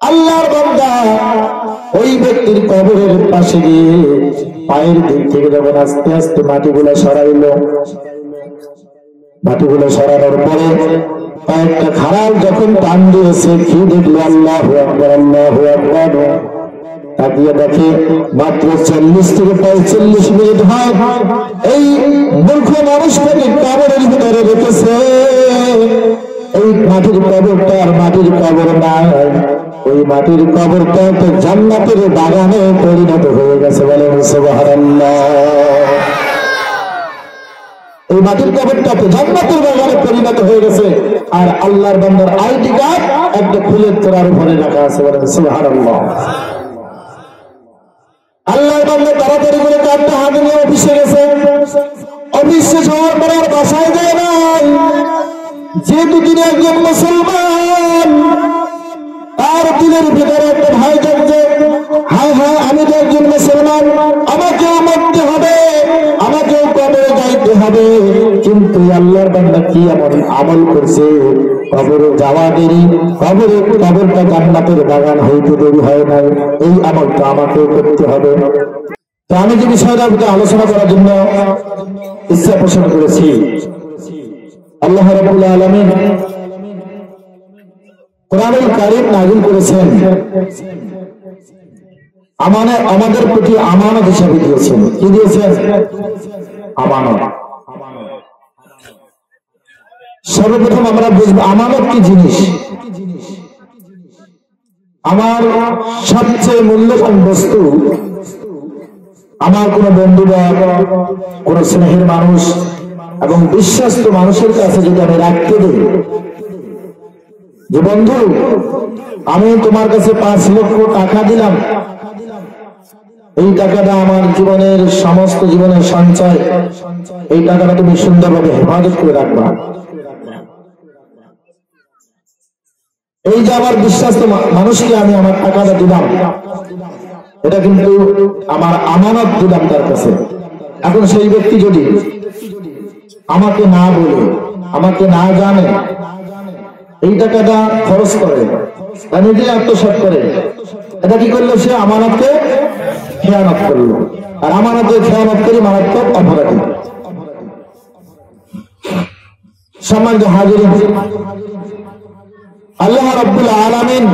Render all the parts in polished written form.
আল্লাহর বান্দা ওই ব্যক্তির কবরের পাশে গিয়ে পায়ের দিক থেকে যখন আস্তে আস্তে মাটিগুলো সরাইলো, মাটিগুলো সরানোর পরে কয়েকটা খারাপ যখন টান দিয়েছে, কি দেখলো? আল্লাহু আকবার, আল্লাহু আকবার। তাকিয়ে দেখে মাত্র 40 থেকে 45 মিনিট হয় এই মূর্খ মানুষটাকে কবরের ভিতরে রেখেছে। এই মাটির কবরটা আর মাটির কবর নাই, ওই মাটির কবরটা তো জান্নাতের বাগানে পরিণত হয়ে গেছে। বলেন সুবহানাল্লাহ। এই মাটির কবরটা তো জান্নাতের বাগানে পরিণত হয়ে গেছে, আর আল্লাহর বান্দার আইডি কার্ড একটা ফুলের তোড়ার উপরে রাখা আছে। বলেন সুবহানাল্লাহ। আল্লাহর বান্দা তাড়াতাড়ি করে কার্ডটা হাতে নিয়ে অফিসে গেছে। অফিস শেষ হওয়ার পরে আর বাসায় যায় নাই, যেহেতু তিনি একজন মুসলমান, তার দিলের ভিতরে একটা ভয় জাগছে, হ্যাঁ হ্যাঁ আমি তো একজন মুসলমান, আমাকেও মরতে হবে, আমাকেও কবরে যাইতে হবে। কিন্তু আল্লাহর বান্দা কি এমন আমল করছে, কবরে যাওয়া দেরি, কবরটা জান্নাতের বাগান হইতে দেরি হয় নাই, এই আমলটা আমাকেও করতে হবে। তো আমি যে বিষয়টার প্রতি আলোচনা করার জন্য ইচ্ছা পোষণ করেছি, আল্লাহ রাব্বুল আলামিন কোরআনুল কারীম নাযিল করেছেন, আমাদের প্রতি আমানত হিসাবে দিয়েছেন। কি দিয়েছেন? আমানত। সর্বপ্রথম আমরা বুঝবো আমানত কি জিনিস। আমার সবচেয়ে মূল্যবান বস্তু আমার কোন বন্ধু বা কোন স্নেহের মানুষ এবং বিশ্বস্ত মানুষের কাছে যদি আমি রাখতে দিই যে বন্ধু আমি তোমার কাছে 5 লক্ষ টাকা দিলাম, এই টাকাটা আমার জীবনের সমস্ত জীবনের সঞ্চয়, এই টাকাটা তুমি সুন্দরভাবে হেফাজত করে রাখবা। এই যে আমার বিশ্বস্ত মানুষকে আমি আমার টাকাটা দিলাম, এটা কিন্তু আমার আমানত দিলাম তার কাছে। এখন সেই ব্যক্তি যদি আমাকে না বলে, আমাকে না জানে, এই টাকাটা খরচ করে বা নিজে আত্মসাৎ করে, এটা কি করলো? সে আমানতকে খেয়ানত করলো, আর আমানতের খেয়ানত করে মারাত্মক অপরাধী। সম্মানিত হাজিরিন, আল্লাহ রাব্বুল আলামিন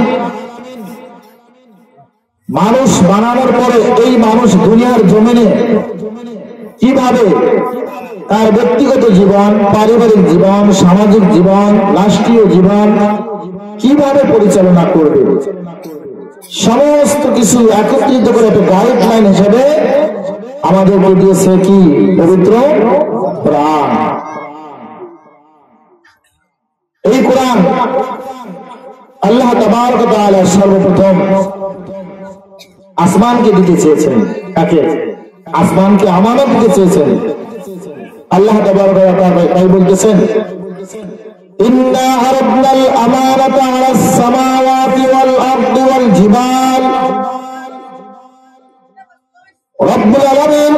মানুষ বানানোর পরে এই মানুষ দুনিয়ার জমিনে কিভাবে তার ব্যক্তিগত জীবন, পারিবারিক জীবন, সামাজিক জীবন, রাষ্ট্রীয় জীবন কিভাবে পরিচালনা করবে, সমস্ত কিছু একত্রিত করে একটা গাইডলাইন হিসেবে আমাদেরকে দিয়েছে কি? পবিত্র কোরআন। এই কোরআন আল্লাহ তাবারক ওয়া তাআলা সর্বপ্রথম আসমানকে দিতে চেয়েছেন। কাকে? আসমানকে আমানত দিতে চেয়েছেন। আল্লাহ তাবারক ওয়া তাআলা তাই বলতেছেন, ইন্না আরাদনাল আমানাতা আলাস সামাওয়াতি ওয়াল আরদি ওয়াল জিবাল। রব্বুল আলামিন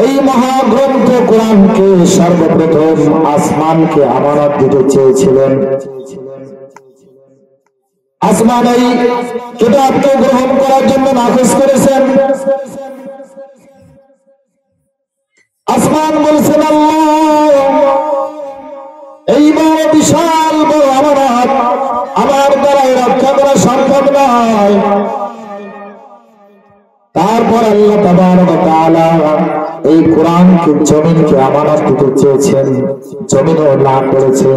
এই মহাগ্রন্থ কোরআনকে সর্বপ্রথম আসমানকে আমানত দিতে চেয়েছিলেন। আসমান এই কিতাবকে গ্রহণ করার জন্য নাকচ করেছেন। আসমান বলছেন, আল্লাহ এই বড় বিশাল বড় আমানত আমার দ্বারা রক্ষা করা সম্ভব নয়। তারপর আল্লাহ তাবারক ওয়া তাআলা এই কোরআনকে জমিনকে আমানত দিতে চেয়েছেন, জমিনও না করেছে।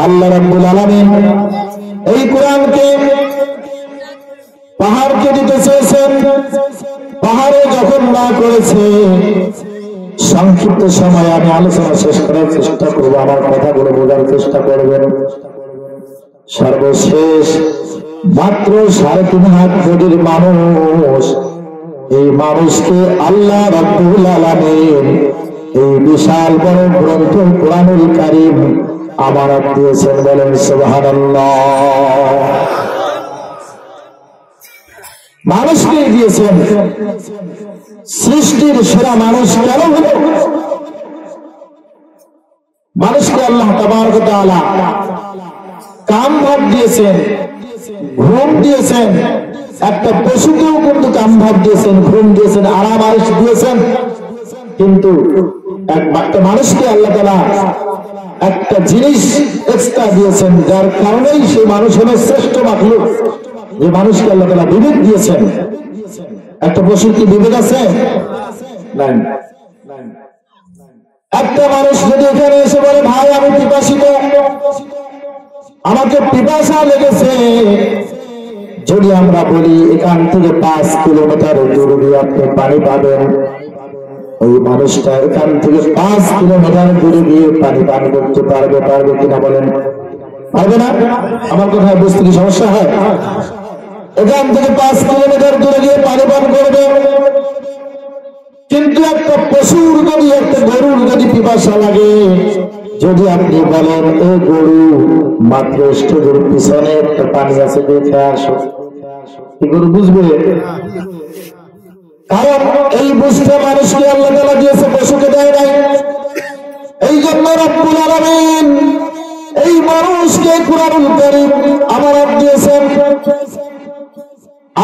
আল্লাহ রাব্বুল আলামিন এই কোরআনকে পাহাড়কে দিতে চেয়েছেন, পাহাড়ে যখন না করেছে। সংক্ষিপ্ত সময়ে আমি আলোচনা শেষ করার চেষ্টা করব, আমার কথাগুলো বোঝার চেষ্টা করবেন। সর্বশেষ মাত্র 3.5 হাত গভীর মানুষ, এই মানুষকে আল্লাহ রাব্বুল আলামিন এই বিশাল বড় গ্রন্থ কোরআনুল কারীম আমানত দিয়েছেন। বলেন সুবহানাল্লাহ। মানুষকে দিয়েছেন। সৃষ্টির সেরা মানুষ কেন হলো? মানুষকে আল্লাহ তাবারক ওয়া তাআলা কাম ভাগ দিয়েছেন, ঘুম দিয়েছেন, একটা পশুকেও কিন্তু কাম ভাগ দিয়েছেন, ঘুম দিয়েছেন, আরাম আয়েশ দিয়েছেন। কিন্তু একটা মানুষকে আল্লাহ তাআলা একটা জিনিস এক্সট্রা দিয়েছেন, যার কারণেই সেই মানুষ হলো শ্রেষ্ঠ মাখলুক। যে মানুষকে আল্লাহ তাআলা বিবেক দিয়েছেন। একটা পশুর কি বিবেক আছে? নাই। একটা মানুষ যদি এখানে এসে বলে, ভাই আমি পিপাসিত, আমাকে পিপাসা লেগেছে, যদি আমরা বলি এখান থেকে 5 কিলোমিটার দূরে আপনি পানি পাবেন, ওই মানুষটা এখান থেকে 5 কিলোমিটার দূরে গিয়ে পানি পান করতে পারবে কিনা বলেন? পারবে না? আমার কোথায় বুঝতে কি সমস্যা হয়? এখান থেকে 5 কিলোমিটার দূরে গিয়ে পানি পান করবে। কিন্তু একটা পশুর যদি, একটা গরুর যদি পিপাসা লাগে, যদি আপনি বলেন এ গরু মাত্র স্টেজের পিছনে একটা পানি আছে, দেখে আসো, এই গরু বুঝবে? কারণ এই বুঝতে মানুষকে আল্লাহ তাআলা দিয়েছে, পশুকে দেয় নাই। এই জন্য রব্বুল আলামিন এই মানুষকে কুরআনুল কারীম আমানত দিয়েছেন।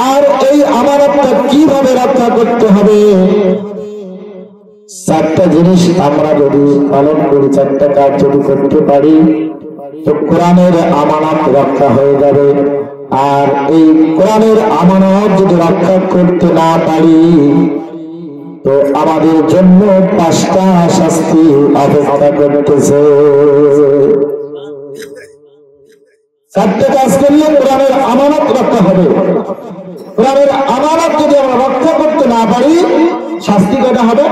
আর এই আমানতটা কিভাবে রক্ষা করতে হবে? 4টা জিনিস আমরা যদি পালন করি, 4টা কাজ যদি করতে পারি, তো কোরআনের আমানত রক্ষা হয়ে যাবে। আর এই কোরআনের আমানত যদি রক্ষা করতে না পারি, তো আমাদের জন্য 5টা শাস্তি অপেক্ষা করতেছে। 4টে কাজ করলে কোরআনের আমানত রক্ষা হবে। কোরআনের আমানত যদি আমরা রক্ষা করতে না পারি, শাস্তি কয়টা হবে?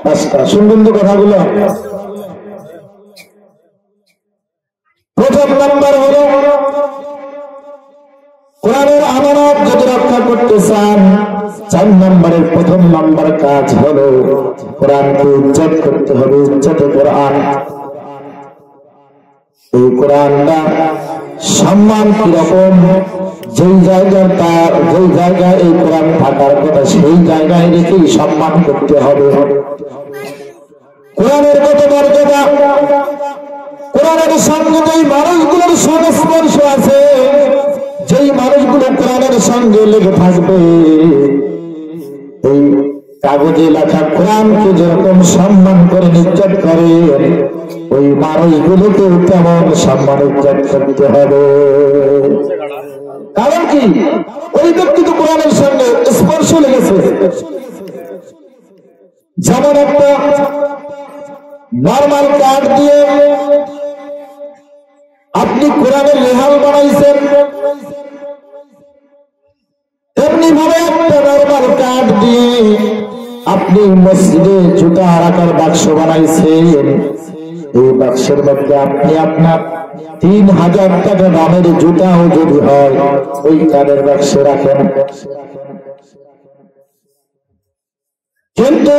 5টা। শুনবেন তো কথাগুলো। প্রথম নাম্বার হলো, কোরআনের আমানত যদি রক্ষা করতে চান, 4 নম্বরের প্রথম নাম্বার কাজ হলো কোরআনকে ইজ্জত করতে হবে। ইজ্জতে কোরআন। এই কোরআনটা সম্মান কিরকম? যেই জায়গায় এই কোরআন থাকার কথা, সেই জায়গায় রেখেই সম্মান করতে হবে। কোরআনের কত মর্যাদা! কোরআনের সঙ্গে যেই মানুষগুলোর সংস্পর্শ আছে, যেই মানুষগুলো কোরআনের সঙ্গে লেগে থাকবে, এই কাগজে লেখা কোরআনকে যেরকম সম্মান করে ইজ্জত করে, ওই মানুষগুলোকে তেমন সম্মান ইজ্জত করতে হবে। কারণ কি? ওই ব্যক্তি তো কোরআনের সঙ্গে স্পর্শ লেগেছে। যেমন একটা নরমাল কাঠ দিয়ে আপনি কোরআনের রেহাল বানাইছেন, তেমনি ভাবে একটা নরমাল কাঠ দিয়ে আপনি মসজিদে জুতা রাখার বাক্স বানাইছেন। এই বাক্সের মধ্যে আপনি আপনার 3000 টাকা দামের জুতাও যদি হয়, ওই কাঠের বাক্সে রাখেন। কিন্তু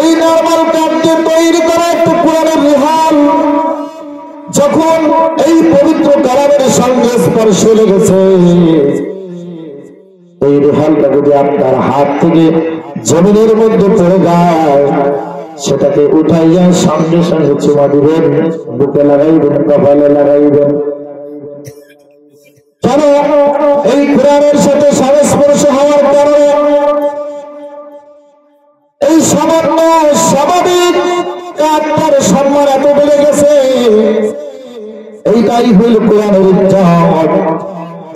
এই নরমাল কাঠ দিয়ে তৈরি করা একটা কোরআনের রেহাল যখন এই পবিত্র কালামের সঙ্গে স্পর্শ লেগেছে, এই রেহালটা যদি আপনার হাত থেকে জমিনের মধ্যে পড়ে যায়, সেটাকে উঠাইয়া সঙ্গে সঙ্গে চুমা দিবেন, বুকে লাগাইবেন, কপালে লাগাইবেন। কেন? এই কোরআনের সাথে সংস্পর্শ হওয়ার কারণে এই সামান্য স্বাভাবিক কাঠটার সম্মান এত বেড়ে গেছে। এইটাই হইল কোরআনের ইজ্জত।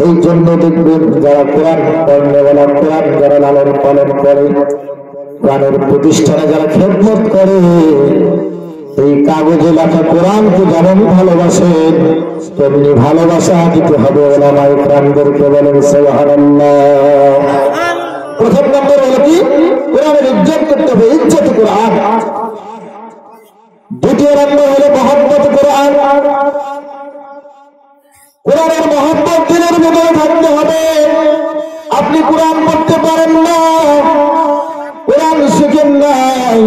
এই জন্য দেখবেন যারা কোরআন পড়নেওয়ালা, কোরআন যারা লালন পালন করে, কোরআনের প্রতিষ্ঠানে যারা খেদমত করে, এই কাগজে লেখা কোরআনকে যেমন ভালোবাসেন, তেমনি ভালোবাসা দিতে হবে ওলামায়ে কেরামদেরকে। বলেন সুবহানাল্লাহ। প্রথম নম্বর হলো কি? কোরআনের ইজ্জত করতে হবে, ইজ্জত কোরআন। দ্বিতীয় নম্বর হলো মহব্বত কোরআন। কোরআনের মহব্বত দিনের ভিতরে থাকতে হবে। আপনি কোরআন পড়তে পারেন না, কোরআন শিখেন নাই,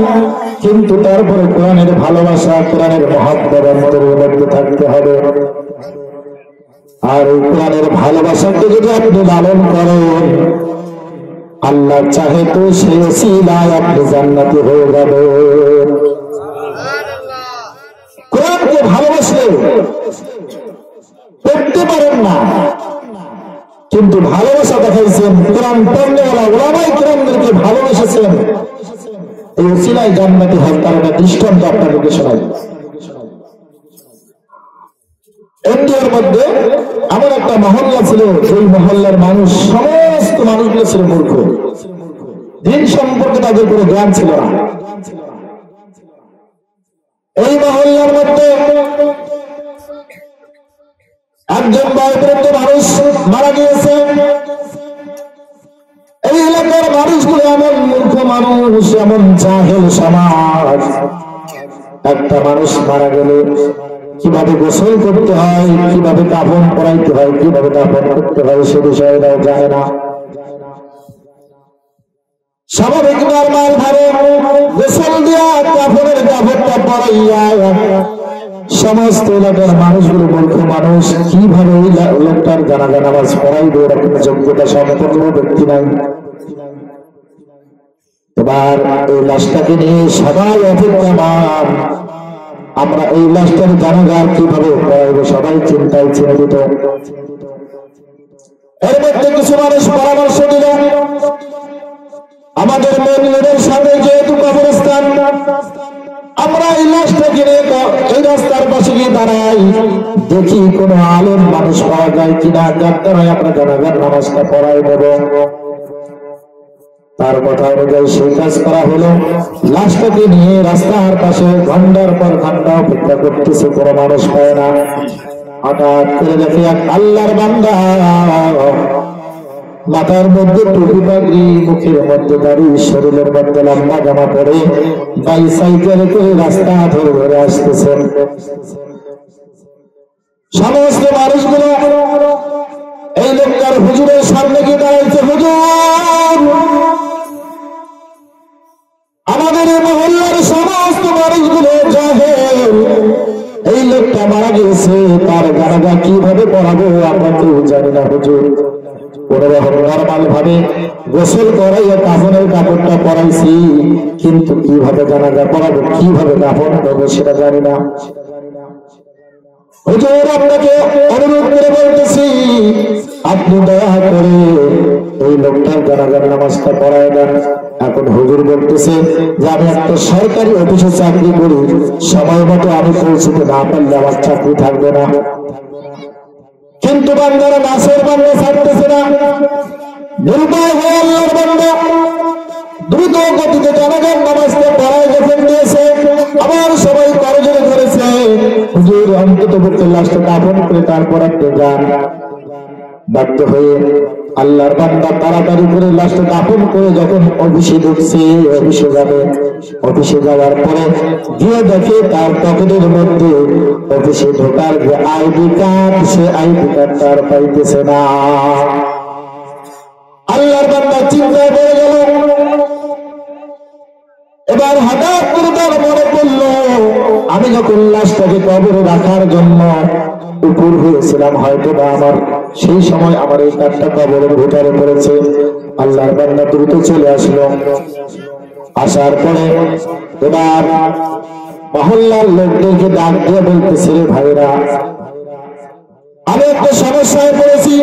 কিন্তু তারপরে কোরআনের ভালোবাসা, কোরআনের মহব্বত অন্তরের মধ্যে থাকতে হবে। আর এই কোরআনের ভালোবাসাকে যদি আপনি লালন করেন, আল্লাহ চাহে তো সেই ওসিলায় আপনি জান্নাতি হয়ে যাবেন। কোরআনকে ভালোবাসলে করতে পারেন না, কিন্তু ভালোবাসা দেখাইছেন। কোরআন পড়নেওয়ালা ওলামায়ে কেরামদেরকে ভালোবেসেছেন। এই উসিলায় জান্নাতি হন, তার একটা দৃষ্টান্ত আপনাদেরকে শোনাই। ইন্ডিয়ার মধ্যে এমন একটা মহল্লা ছিল, সেই মহল্লার মানুষ, সমস্ত মানুষগুলো ছিল মূর্খ, দিন সম্পর্কে তাদের কোনো জ্ঞান ছিল না। এই মহল্লার মধ্যে একজন বয়োবৃদ্ধ মানুষ মারা গিয়েছে। এই এলাকার মানুষগুলো এমন মূর্খ মানুষ, এমন জাহেল সমাজ। একটা মানুষ মারা গেলে কিভাবে গোসল করতে হয়, কিভাবে কাফন পরাইতে হয়, কিভাবে কাফন করতে হয়, সে বিষয়টাও জানে না। স্বাভাবিক নরমাল ভাবে গোসল দিয়া কাফনের কাপড়টা পরাইয়া সমস্ত এলাকার মানুষগুলো মূর্খ মানুষ, কিভাবে ওই লোকটার জানাজা নামাজ পড়াইবে, এরকম যোগ্যতা সম্পন্ন ব্যক্তি নাই। এবার এই লাশটাকে নিয়ে সবাই অপেক্ষমান, আমরা এই লাশটার জানাজা কিভাবে পড়াইবো, সবাই চিন্তায় চিন্তিত। এর মধ্যে কিছু মানুষ পরামর্শ দিল, আমাদের মন্দিরের সামনে যেহেতু কবরস্থান, আমরা এই লাশটাকে নিয়ে এই রাস্তার পাশে গিয়ে দাঁড়াই, দেখি কোন আলেম মানুষ পাওয়া যায় কিনা, যার দ্বারাই আমরা জানাজার নামাজটা পড়াই নেব। তার কথা অনুযায়ী সেই কাজ করা হলো। লাশটাকে নিয়ে রাস্তার পাশে ঘন্টার পর ঘন্টা অপেক্ষা করতেছে, কোনো মানুষ পায় না। হঠাৎ করে দেখে এক আল্লাহর বান্দা, মাথার মধ্যে টুপি পাগড়ি, মুখের মধ্যে দাড়ি, শরীরের মধ্যে লম্বা জামা পরে বাইসাইকেলে করে রাস্তা ধরে ধরে আসতেছেন। সমস্ত মানুষগুলো এই লোকটার হুজুরের সামনে গিয়ে দাঁড়াইছে। হুজুর, আমাদের এই মহল্লার সমস্ত মানুষগুলো জাহেল, এই লোকটা মারা গেছে, তার জানাজা কিভাবে পড়াবো আমরা কেউ জানি না। হুজুর, কোনরকম নরমাল ভাবে গোসল করাইয়া কাফনের কাপড়টা পরাইছি, কিন্তু কিভাবে জানাজা পড়াবো, কিভাবে কাফন করবো সেটা জানি না। হুজুর, আপনাকে অনুরোধ করে বলতেছি, আপনি দয়া করে এই লোকটার জানাজার নামাজটা পড়ায় দেন। এখন হুজুর বলতেছে যে আমি একটা সরকারি অফিসে চাকরি করি, সময় মতো আমি পৌঁছতে না পারলে আমার চাকরি থাকবে না। কিন্তু বান্দারা নাসের বান্দা ছাড়তেছে না, নির্ভয় হয়ে আল্লাহর বান্দা দ্রুত গতিতে জানাজার নামাজটা পড়ায় যখন দিয়েছে, আবার সবাই করজোড়ে ধরেছে, হুজুর অন্তত পক্ষে লাশটা দাফন করে তারপর আপনি যান। বাধ্য হয়ে আল্লাহর বান্দা তাড়াতাড়ি করে লাশটা দাফন করে যখন অফিসে ঢুকছে, অফিসে যাবে, অফিসে যাওয়ার পরে গিয়ে দেখে তার পকেটের মধ্যে অফিসে ঢোকার যে আইডি কার্ড, সে আইডি কার্ড তার পাইতেছে না। আল্লাহর বান্দা চিন্তায় পড়ে গেল। এবার হঠাৎ করে তার মনে পড়লো, আমি যখন লাশটাকে কবরে রাখার জন্য উপর হয়েছিলাম, হয়তো বা আমার সেই সময় আমার এই কার্ডটা কবরের ভিতরে পড়েছে। আল্লাহর বান্দা দ্রুত চলে আসলো। আসার পরে এবার মহল্লার লোকদেরকে ডাক দিয়ে বলতেছে, রে ভাইরা, আমি একটা সমস্যায় পড়েছি।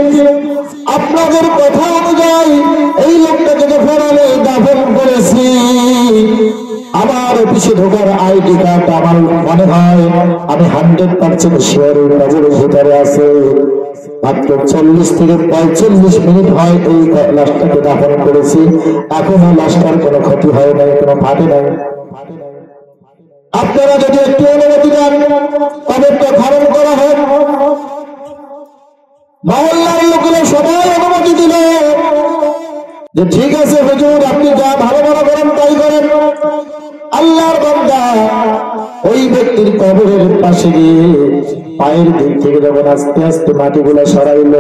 আপনাদের কথা অনুযায়ী এই লোকটাকে যখন আমি দাফন করেছি, আমার অফিসে ঢোকার আইডি কার্ড আমার মনে হয় আমি 100% শিওর কবরের ভিতরে আছে। মাত্র 40 থেকে 45 মিনিট হয় এই লাশটাকে দাফন করেছি, এখনো লাশটার কোনো ক্ষতি হয় নাই, কোনো ফাটে নাই। আপনারা যদি একটু অনুমতি দেন, কবরটা খনন করা হয়। মহল্লার লোকেরা সবাই অনুমতি দিল যে ঠিক আছে হুজুর, আপনি যা ভালো মনে করেন তাই করেন। আল্লাহর বান্দা ওই ব্যক্তির কবরের পাশে গিয়ে পায়ের দিক থেকে যখন আস্তে আস্তে মাটিগুলো সরাইল,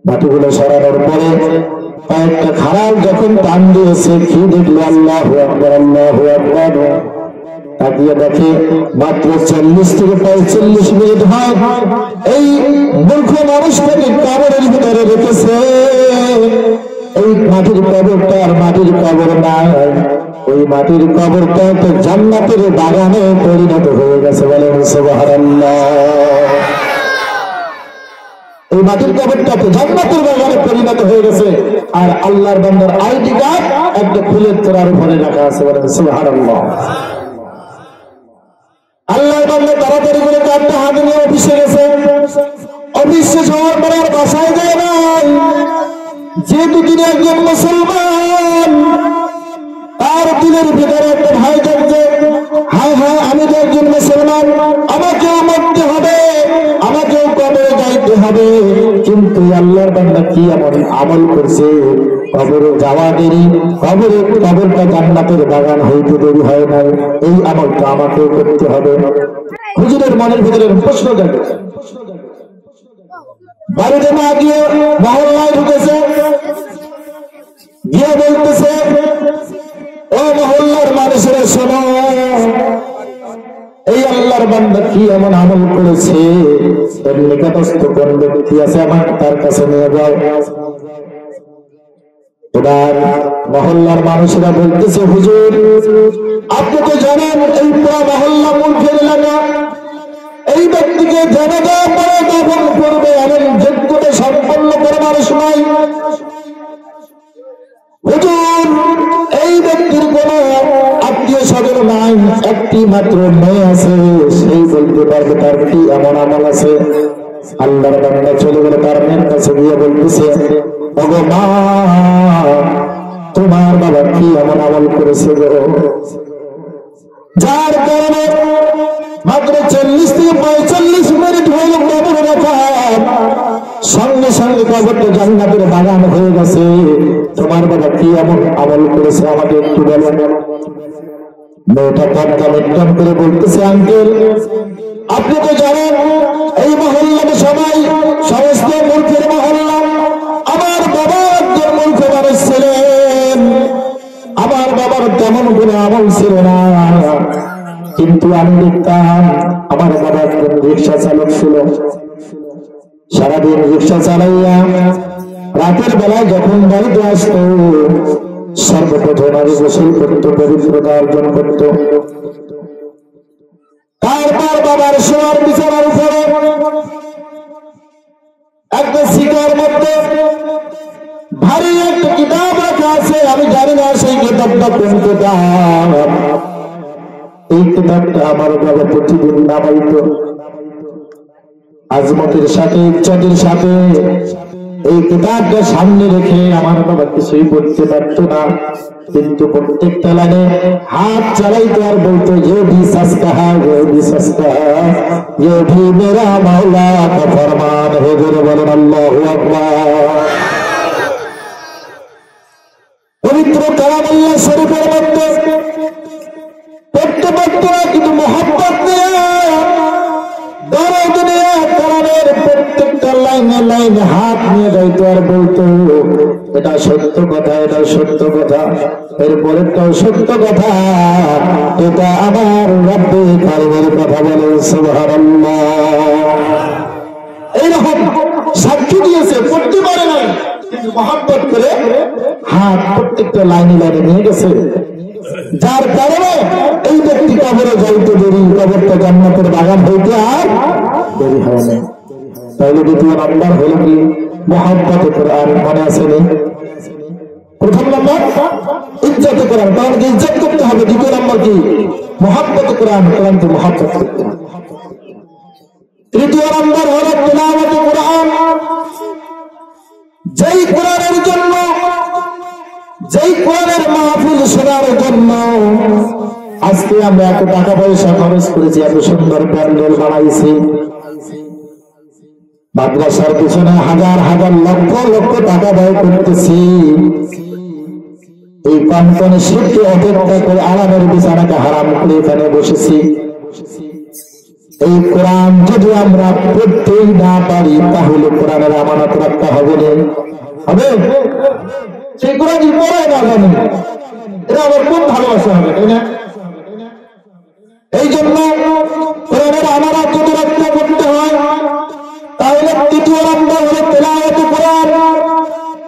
মাটিগুলো সরানোর পরে কয়েকটা খারাপ যখন টান দিয়েছে, কি দেখলো, আল্লাহু আকবার, আল্লাহু আকবার। তাকিয়ে দেখে মাত্র 40 থেকে 45 মিনিট হয় এই মূর্খ মানুষটাকে কবরের ভিতরে রেখেছে। এই মাটির কবরটা আর মাটির কবর নাই, ওই মাটির কবরটা তো জান্নাতের বাগানে পরিণত হয়ে গেছে। বলেন সুবহানাল্লাহ। এই মাটির কবরটা তো জান্নাতের বাগানে পরিণত হয়ে গেছে। আর আল্লাহর বান্দার আইডি কার্ড একটা ফুলের তোড়ার উপরে রাখা আছে। বলেন সুবহানাল্লাহ। আল্লাহর বান্দা তাড়াতাড়ি করে কার্ডটা হাতে নিয়ে অফিসে গেছে। অফিসে যাওয়ার পরে আর বাসায় যায় নাই। যেহেতু তিনি একজন মুসলমান, তার দিলের ভিতরে একটা ভয় থাকছে, হায় হায় আমি তো একজন মুসলমান, আমাকেও মরতে হবে, আমাকেও কবরে যাইতে হবে। কিন্তু আল্লাহর বান্দা কি এমন আমল করছে, কবরে যাওয়া দেরি, কবরটা জান্নাতের বাগান হইতে দেরি হয় নাই, এই আমলটা আমাকেও করতে হবে। হুজুরের মনের ভিতরে প্রশ্ন জাগে। বাড়িতে না গিয়ে মহল্লায় ঢুকেছে, গিয়ে বলতেছে, ও মহল্লার মানুষেরা শোনো, এই আল্লাহর বান্দা কি এমন আমল করেছে, এর নিকটস্থ কোন ব্যক্তি আছে আমার তার কাছে নিয়ে যাও। এবার মহল্লার মানুষেরা বলতেছে, হুজুর আপনি তো জানেন এই পুরা মহল্লা মূর্খের এলাকা, এই ব্যক্তিকে জানাজা পরে দাফন করবে এমন যোগ্যতা সম্পন্ন করে মানুষ নাই। হুজুর এই ব্যক্তির কোন আত্মীয় স্বজন নাই, একটি মাত্র মেয়ে আছে, সেই বলতে পারবে তার কি এমন আমল আছে। আল্লাহর বান্দা চলে গেলে তার মেয়ের কাছে গিয়ে বলতেছে, ওগো মা, তোমার বাবা কি এমন আমল করেছে গো, যার কারণে মাত্র 40 থেকে 45 মিনিট হইল কবরে রাখা, সঙ্গে সঙ্গে কবরটা জান্নাতের বাগান হয়ে গেছে। তোমার বাবা কি এমন আমল করেছে আমাকে একটু বলেন। মেয়েটা পর্দা মেট্টান করে বলতেছে, আঙ্কেল আপনি তো জানেন এই মহল্লাতে সবাই সমস্ত মূর্খের মহল্লা, আমার বাবা একজন মূর্খ মানুষ ছিলেন, আমার বাবার তেমন কোনো আমল ছিল না, কিন্তু আমি দেখতাম আমার বাবা একজন রিক্সা চালক ছিল। সারাদিন রিক্সা চালাইয়া রাতের বেলায় যখন বাড়িতে আসতো, সর্বপ্রথম আগে গোসল করতো, পবিত্রতা অর্জন করত, তারপর বাবার শোয়ার বিছানার উপরে একটা শিকার মধ্যে ভারী একটা কিতাব রাখা আছে। আমি জানি না সেই কিতাবটা কোন কিতাব, এই কিতাবটা আমার বাবা প্রতিদিন নামাইতো আজমতের সাথে, ইজ্জতের সাথে। এই কিতাবটা সামনে রেখে আমার বাবা কিছুই বলতে পারত না, কিন্তু প্রত্যেকটা লাইনে হাত চালাইতো আর বলতো, ये भी सस्ता है, ये भी सस्ता है, ये भी मेरा मौला का फरमान है। বলেন আল্লাহু আকবার। পবিত্র কালামুল্লাহ শরীফের মধ্যে পড়তে পারত না, কিন্তু মহব্বত নিয়ে দরদ নিয়ে কোরআনের প্রত্যেকটা লাইনে লাইনে হাত নিয়ে যাইতো আর বলতো, এটা সত্য কথা, এটা সত্য কথা, এরপরেরটাও সত্য কথা, এটা আমার রব্বে কারিমের কথা। বলেন সুবহানাল্লাহ। এইরকম সাক্ষী দিয়েছে, পড়তে পারে নাই, কিন্তু মহব্বত করে হাত প্রত্যেকটা লাইনে লাইনে নিয়ে গেছে, যার কারণে এই ব্যক্তি কবরে যাইতে দেরি, কবরটা জান্নাতের বাগান হইতে আর দেরি হয় না। তাহলে দ্বিতীয় নাম্বার হলো কি, মহব্বতে কোরআন। মনে আসেনি? প্রথম নাম্বার ইজ্জতে কোরআন, কোরআনকে ইজ্জত করতে হবে। দ্বিতীয় নাম্বার কি, মহব্বতে কোরআন, কোরআনকে মহব্বত করতে হবে। তৃতীয় নাম্বার হলো তিলাওয়াতে কোরআন। যেই কোরআনের জন্য, যেই কোরআনের মাহফিল শোনার জন্য আজকে আমরা এত টাকা পয়সা খরচ করেছি, এত সুন্দর প্যান্ডেল বানাইছি, মাদ্রাসার পিছনে হাজার হাজার লক্ষ লক্ষ টাকা ব্যয় করতেছি, এই কনকনে শীতকে অপেক্ষা করে আরামের বিছানাকে হারাম করে এখানে বসেছি। এই কোরআন যদি আমরা পড়তেই না পারি, তাহলে কোরআনের আমানত রক্ষা হবে না, হবে? সেই কোরআন পড়ায় না জানি, এটা আবার কোন ভালোবাসা হবে, তাই না? এই জন্য কোরআনের আমানত যদি রক্ষা করতে হয়, তাহলে তৃতীয় নাম্বার হলো তেলাওয়াতে কোরআন।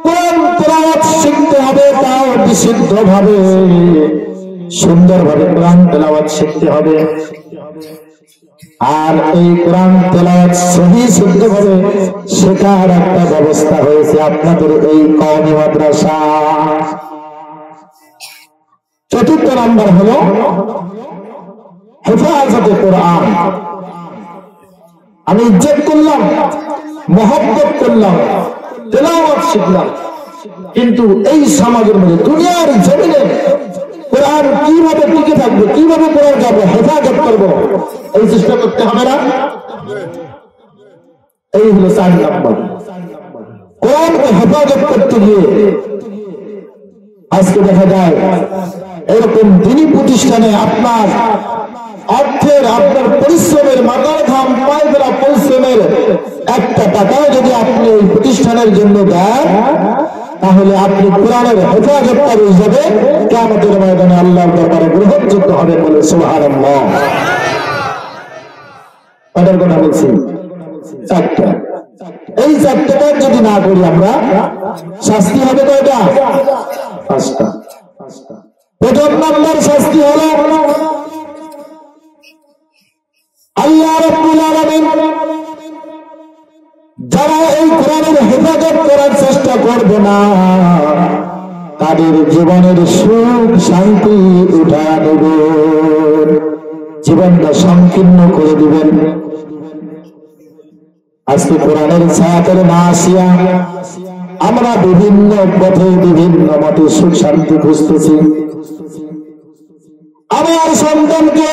কোরআন তেলাওয়াত শিখতে হবে, তাও বিশুদ্ধ ভাবে, সুন্দর ভাবে কোরআন তেলাওয়াত শিখতে হবে। আর এই কোরআন তেলাওয়াত সহি শুদ্ধভাবে শেখার একটা ব্যবস্থা হয়েছে আপনাদের এই কওমি মাদ্রাসা। চতুর্থ নাম্বার হলো হেফাজতে কোরআন। আমি ইজ্জত করলাম, মহব্বত করলাম, তেলাওয়াত শিখলাম, কিন্তু এই সমাজের মধ্যে দুনিয়ার জমিনে কোরআন কিভাবে টিকে থাকবে, কিভাবে কোরআন যাবে, হেফাজত করবো, এই চেষ্টা করতে হবে না? এই হলো 4 নম্বর। কোরআনকে হেফাজত করতে গিয়ে আজকে দেখা যায় এরকম দিনী প্রতিষ্ঠানে আপনার অর্থের, আপনার পরিশ্রমের, মাথার ঘাম পায়ে ফেলা পরিশ্রমের একটা টাকাও যদি আপনি এই প্রতিষ্ঠানের জন্য দেন, তাহলে আপনি কোরআনের হেফাজতকারী হিসেবে কিয়ামতের ময়দানে আল্লাহর দরবারে গ্রহণযোগ্য হবে বলে সুবহানাল্লাহ। এটার কথা বলছি 4টা। এই 4টা যদি না করি আমরা, শাস্তি হবে কয়টা? 5টা। প্রথম নম্বর শাস্তি হলো আল্লাহ রাব্বুল আলামিন যারা এই কোরআনের হেফাজত করার চেষ্টা করবে না, তাদের জীবনের সুখ শান্তি উঠায় নেবেন, জীবনটা সংকীর্ণ করে দিবেন। আজকে কোরআনের ছায়াতলে না আসিয়া আমরা বিভিন্ন পথে বিভিন্ন মতে সুখ শান্তি খুঁজতেছি। আমার সন্তানকে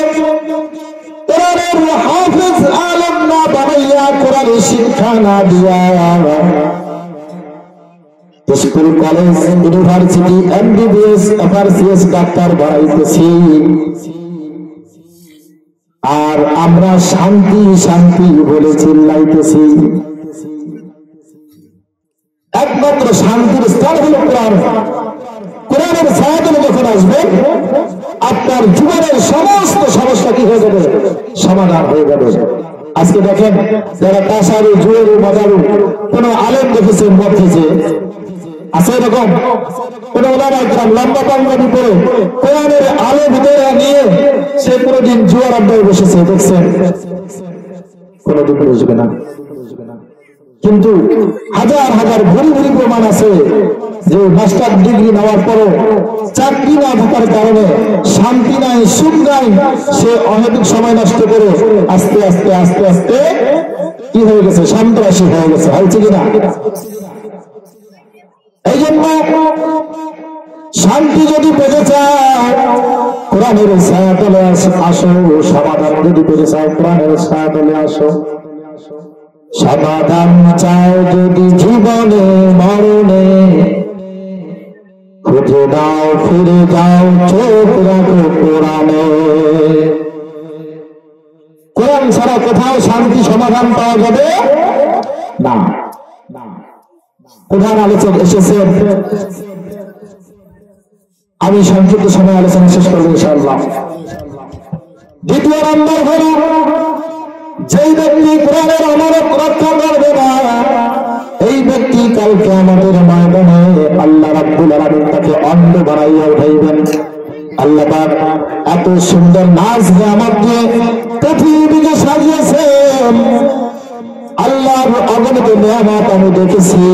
কোরআনের হাফেজ আলেম না বানাইয়া, কোরআনের শিক্ষা না দিয়া school, college, university, MBBS, FRCS ডাক্তার বানাইতেছি, আর আমরা শান্তি শান্তি বলে চিল্লাইতেছি। একমাত্র শান্তির স্থান হল কোরআন। কোরআনের ছায়াতলে যখন আসবেন, আপনার জীবনের সমস্ত সমস্যা কি হয়ে যাবে? সমাধান হয়ে যাবে। আজকে দেখেন, যারা কাসারু, জুয়েরু, মাদারু, কোন আলেম দেখেছে মদ খেয়েছে? আছে এরকম? কোন ওলামা ইকরাম লম্বা পাঞ্জাবি পরে কোরআনের আলো ভিতরে নিয়ে সে কোনদিন জুয়ার আড্ডায় বসেছে দেখছেন? কোনদিন বসবে না। কিন্তু হাজার হাজার ভরি ভরি প্রমাণ আছে যে মাস্টার ডিগ্রি নেওয়ার পরও চাকরি না থাকার কারণে শান্তি নাই, সুখ নাই, সে অহেতুক সময় নষ্ট করে আস্তে আস্তে আস্তে আস্তে কি হয়ে গেছে? সন্ত্রাসী হয়ে গেছে। হয়েছে কিনা? এই জন্য শান্তি যদি পেতে চাও, কোরআনের ছায়াতলে আসো। সমাধান যদি পেতে চাও, কোরআনের ছায়াতলে আসো। সমাধান চাও যদি জীবনে মরণে, খুঁজে দাও, ফিরে যাও, চোখ রাখো কোরআনে। কোরআন ছাড়া কোথাও শান্তি সমাধান পাওয়া যাবে না। প্রধান আলোচক এসেছেন, আমি সংক্ষিপ্ত সময় আলোচনা শেষ করবো ইনশাআল্লাহ। দ্বিতীয় নম্বর হল, যেই ব্যক্তি কোরআনের আমানত রক্ষা করবে না, এই ব্যক্তি কালকে আমাদের ময়দানে আল্লাহ রাব্বুল আলামিন তাকে অন্ধ বানাইয়া উঠাইবেন। আল্লাহ পাক এত সুন্দর নাজ নিয়ামত দিয়ে পৃথিবীকে সাজিয়েছেন। আল্লাহর অগণিত নিয়ামত আমি দেখেছি,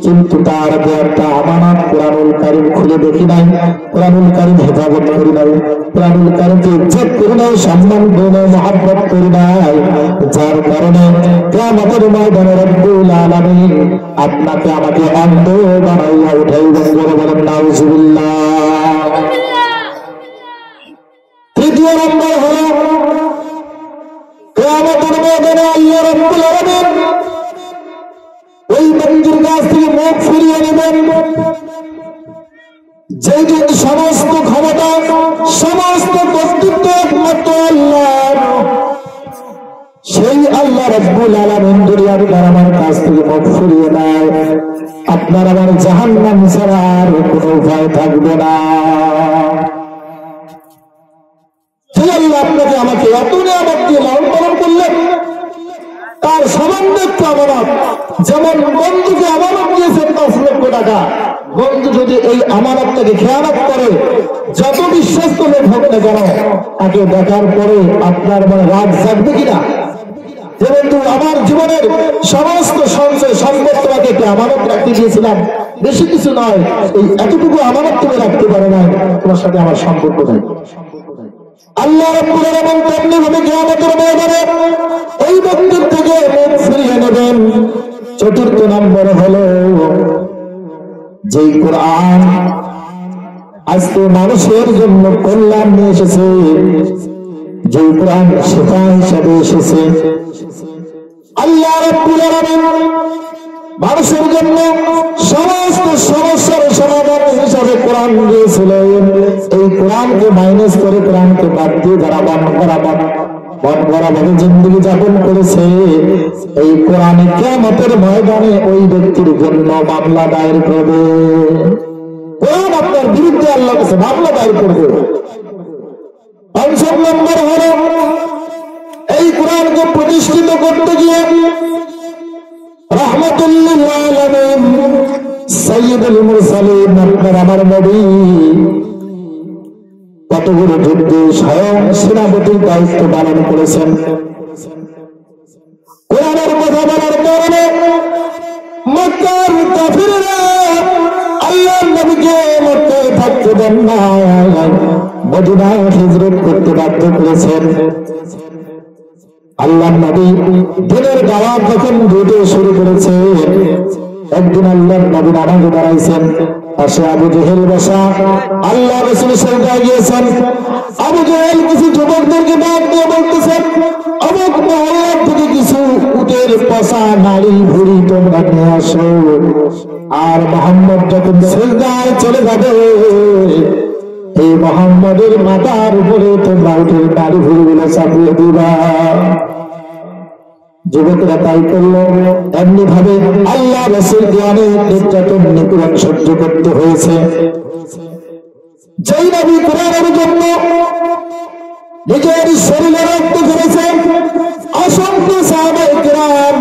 কিন্তু তার একটা আমানত কোরআনুল কারীম খুলে দেখি নাই, কোরআনুল কারীম হেফাজত করি নাই, কোরআনুল কারীমকে ইজ্জত করি নাই, সম্মান করি নাই, মহব্বত করি নাই। যার কারণে কিয়ামতের ময়দানে রব্বুল আলামিন আপনাকে আমাকে অন্ধ বানাইয়া উঠাইবেন। বলেন নাউজুবিল্লাহ। তৃতীয় নম্বর হলো, কিয়ামতের ময়দানে আল্লাহ রাব্বুল আলামিন ওই ব্যক্তির কাছ থেকে মুখ ফিরিয়ে নেবেন যেই দিন সমস্ত ক্ষমতা, সমস্ত কর্তৃত্ব একমাত্র আল্লাহর। সেই আল্লাহ রাব্বুল আলামিন দুনিয়ার আমার কাছ থেকে মুখ ফিরিয়ে নেয়, আপনার আমার জাহান্নাম ছাড়া আর কোনো উপায় থাকবে না। আল্লাহ আপনাকে আমাকে এত নিয়ামত দিয়ে লালন পালন করলেন, তার সামান্য একটু আমানত, যেমন বন্ধুকে আমানত দিয়েছেন 5 লক্ষ টাকা বন্ধু যদি এই আমানতটাকে খেয়ানত করে, যত বিশ্বস্ত লোক হোক না কেন, তাকে দেখার পরে আপনার মনে রাগ জাগবে কিনা যে বন্ধু আমার জীবনের সমস্ত সঞ্চয় সম্পদ তোমাকে একটা আমানত রাখতে দিয়েছিলাম, বেশি কিছু নয়, এই এতটুকু আমানত তুমি রাখতে পারো না, তোমার সাথে আমার সম্পর্ক নাই। আল্লাহ রাব্বুল আলামিন তেমনি ভাবে কিয়ামতের ময়দানে ওই ব্যক্তির থেকে মুখ ফিরিয়ে নেবেন। চতুর্থ নম্বর হলো যেই কোরআন আজকে মানুষের জন্য কল্যাণ নিয়ে এসেছে, যেই কোরআন শিফা হিসাবে এসেছে, আল্লাহ রাব্বুল আলামিন মানুষের জন্য সমস্ত সমস্যার সমাধান হিসাবে কোরআন দিয়েছিলেন। এই কোরআনকে মাইনাস করে, কোরআনকে বাদ দিয়ে যারা মন করা ভাবে জিন্দগি যাপন করেছে, এই কোরআনে কিয়ামতের ময়দানে ওই ব্যক্তির জন্য মামলা দায়ের করবে। কোরআন আপনার বিরুদ্ধে আল্লাহর কাছে মামলা দায়ের করবে। পঞ্চম নম্বর হলো এই কোরআনকে প্রতিষ্ঠিত করতে গিয়ে রাহমাতুল আলামিন সাইয়্যিদুল মুরসালিন আপনার আমার নবী কতগুলো যুদ্ধে স্বয়ং সেনাপতির দায়িত্ব পালন করেছেন। কোরআনের কথা বলার কারণে মক্কার কাফিররা আল্লাহর নবীকে মক্কায় থাকতে দেন না, মদিনায় হিজরত করতে বাধ্য করেছেন। আল্লাহর নবী দিনের দাওয়াত যখন দিতে শুরু করেছে, একদিন আল্লাহর নবী নামাজে দাঁড়াইছেন, পাশে আবু জেহেল বসা, আল্লাহ রাসূল সাজদায় গিয়েছেন। আবু জেহেল কিছু যুবকদেরকে ডাক দিয়ে বলতেছেন, অমুক মহল্লা থেকে কিছু উটের পচা নাড়ি ভুড়ি তোমরা নিয়ে আসো, আর মুহাম্মদ যখন সাজদায় চলে যাবে এই মুহাম্মদের মাথার উপরে তোমরা উটের নাড়ি ভুড়িগুলো চাপিয়ে দিবা। যুবকেরা তাই করলো। এমনি ভাবে আল্লাহ রাসূলকে অনেক নির্যাতন নিপীড়ন সহ্য করতে হয়েছে। যেই নবী কোরআনের জন্য নিজের শরীরে রক্ত ঝরেছে, অসংখ্য সাহাবায়ে কেরাম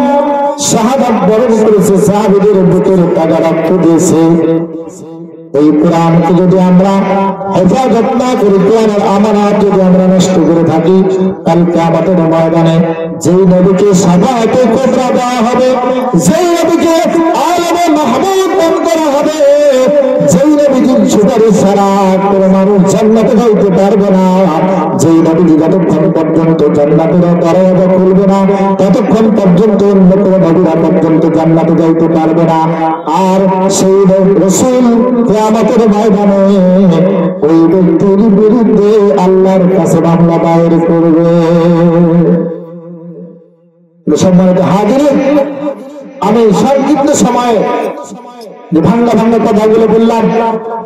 শাহাদাত বরণ করেছে, সাহাবীদের বুকের তাজা রক্ত দিয়েছে। এই কোরআনকে যদি আমরা হেফাজত না করি, কোরআনের আমানত যদি আমরা নষ্ট করে থাকি, কাল কিয়ামতের ময়দানে যেই নবীকে শাফাআতে কুবরা দেওয়া হবে, যেই নবীকে আলমে মাহমুদ নাম করা হবে, যেই নবীর সুপারিশ ছাড়া কোনো মানুষ জান্নাতে যাইতে পারবে না, যেই নবী যতক্ষণ পর্যন্ত জান্নাতের দরজা খুলবে না ততক্ষণ পর্যন্ত অন্য কোনো নবীরা পর্যন্ত জান্নাতে যাইতে পারবে না। আর সেই রাসূল কিয়ামতের ময়দানে ওই ব্যক্তির বিরুদ্ধে আল্লাহর কাছে মামলা দায়ের করবে। সম্মানিত হাজিরিন, আমি সংক্ষিপ্ত সময়ে যে ভাঙ্গা ভাঙ্গা কথাগুলো বললাম,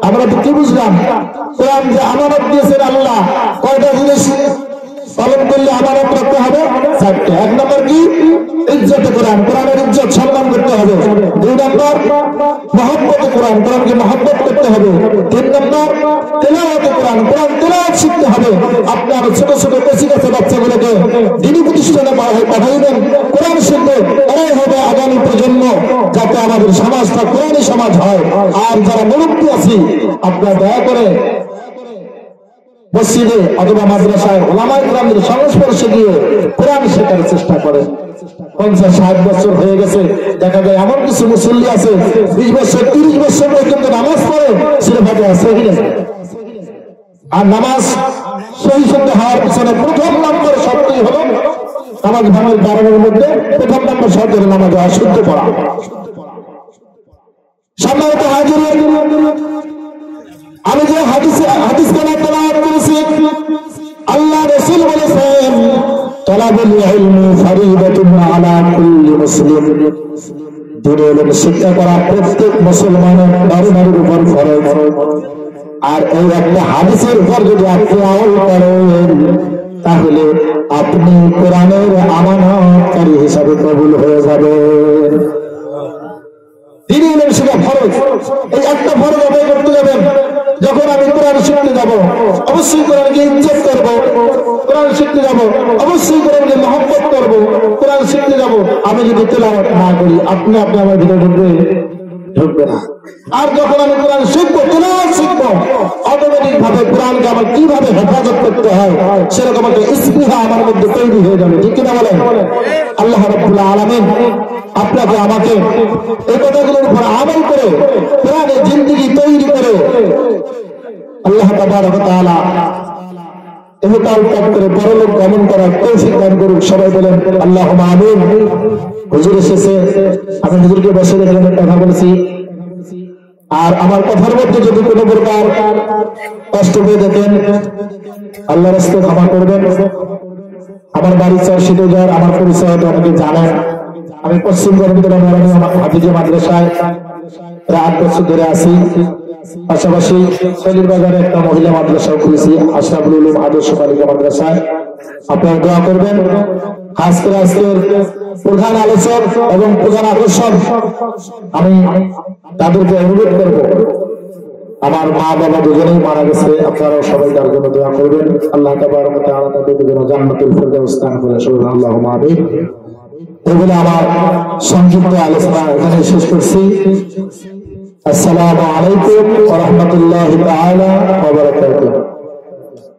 আমরা তো কি বুঝলাম? কোরআন যে আমানত দিয়েছেন আল্লাহ, কয়টা জিনিস পালন করলে আমানত রাখতে হবে? চারটে। এক নম্বর কি? ইজ্জতে কোরআন, কোরআনের ইজ্জত সম্মান করতে হবে। দুই নম্বর মহব্বতে কোরআন, কোরআনকে মহব্বত করতে হবে। তিন নম্বর তেলাওয়াতে কোরআন, কোরআন তেলাওয়াত শিখতে হবে। আপনার ছোট ছোট পেশি কাছে বাচ্চাগুলোকে দ্বীনি প্রতিষ্ঠানে পাঠাইবেন, কোরআন শিখবে, এরাই হবে আগামী প্রজন্ম, যাতে আমাদের সমাজটা কোরআনী সমাজ হয়। আর যারা মুরব্বী আছি, আপনারা দয়া করে মসজিদে অথবা মাদ্রাসায় ওলামায়ে কেরামদের সংস্পর্শে গিয়ে কোরআন শেখার চেষ্টা করেন। 50-60 বছর হয়ে গেছে, দেখা যায় এমন কিছু মুসল্লি আছে 20 বছর 30 বছর পর্যন্ত নামাজ পড়ে, সূরা ফাতিহা সহিহ না। আর নামাজ সহিহ শুদ্ধ হওয়ার পিছনে প্রথম নম্বর শর্তই হলো নামাজ ভাঙার কারণের মধ্যে প্রথম নম্বর শর্ত হলো নামাজ অশুদ্ধ পড়া। সম্মানিত হাজিরিন, আমি যে হাদিস কানা তেলাওয়াত করেছি, আল্লাহ রাসূল বলেছেন তালাবুল ইলমি ফারিদাতুন আলা কুল্লি মুসলিম, দ্বীনের ইলম শিক্ষা করা প্রত্যেক মুসলমানের নারীর উপর ফরজ। আর এই একটা হাদিসের উপর যদি আপনি আমল করেন, তাহলে আপনি কোরআনের আমানতকারী হিসাবে কবুল হয়ে যাবেন। দ্বীনের ইলম শিক্ষা ফরজ, এই একটা ফরজ আদায় করতে যাবেন। যখন আমি কোরআন শিখতে যাব, অবশ্যই কোরআনকে ইজ্জত করব। কোরআন শিখতে যাব, অবশ্যই কোরআনকে মহব্বত করব। কোরআন শিখতে যাব, আমি যদি তেলাওয়াত না করি, আপনি আমার ভিতরে ঢুকবে? ঢুকবে না। আর যখন আমি কোরআন শিখবো, তেলাওয়াত শিখবো, অটোমেটিক ভাবে কোরআনকে আমার কিভাবে হেফাজত করতে হয় সেরকম একটা স্পৃহা আমার মধ্যে তৈরি হয়ে যাবে। ঠিক কিনা বলেন? আল্লাহ রাব্বুল আলামিন আপনাকে আমাকে এই কথাগুলোর উপর আমল করে কোরআনের জিন্দেগি তৈরি করে আল্লাহ তাবারক ওয়া তাআলা ইহকাল ত্যাগ করে পরলোক গমন করার তৌফিক দান করুক। সবাই বলেন আল্লাহুম্মা আমিন। হুজুর এসেছে, আমি হুজুরকে বসে রেখে কথা বলেছি, আর আমার কথার মধ্যে যদি কোনো প্রকার কষ্ট পেয়ে দেখেন আল্লাহর রাস্তে ক্ষমা করবেন। আমার বাড়ি চাষিদের, আমার পরিচয় তো অনেকে জানেন। আমি পশ্চিম বর্ধমান আমার হাফিজে মাদ্রাসায় প্রায় 8 বছর ধরে আছি। পাশাপাশি সলির বাজারে একটা মহিলা মাদ্রাসাও খুলেছি, আশরাফুল উলুম আদর্শ বালিকা মাদ্রাসায়। আপনারা দোয়া করবেন। আজকের প্রধান আলোচক এবং প্রধান আকর্ষণ আমি তাদেরকে অনুরোধ করব, আমার মা বাবা দুজনেই মারা গেছে, আপনারাও সবাই তার জন্য দোয়া করবেন। আল্লাহ তাবারক ওয়া তাআলা তাদের জন্য জান্নাতুল ফেরদাউস দান করে। আল্লাহুম্মা আমিন। এগুলো আমার সংক্ষিপ্ত আলোচনা এখানে শেষ করছি। আসসালামু আলাইকুম ওয়া রাহমাতুল্লাহি তাআলা ওয়া বারাকাতুহু।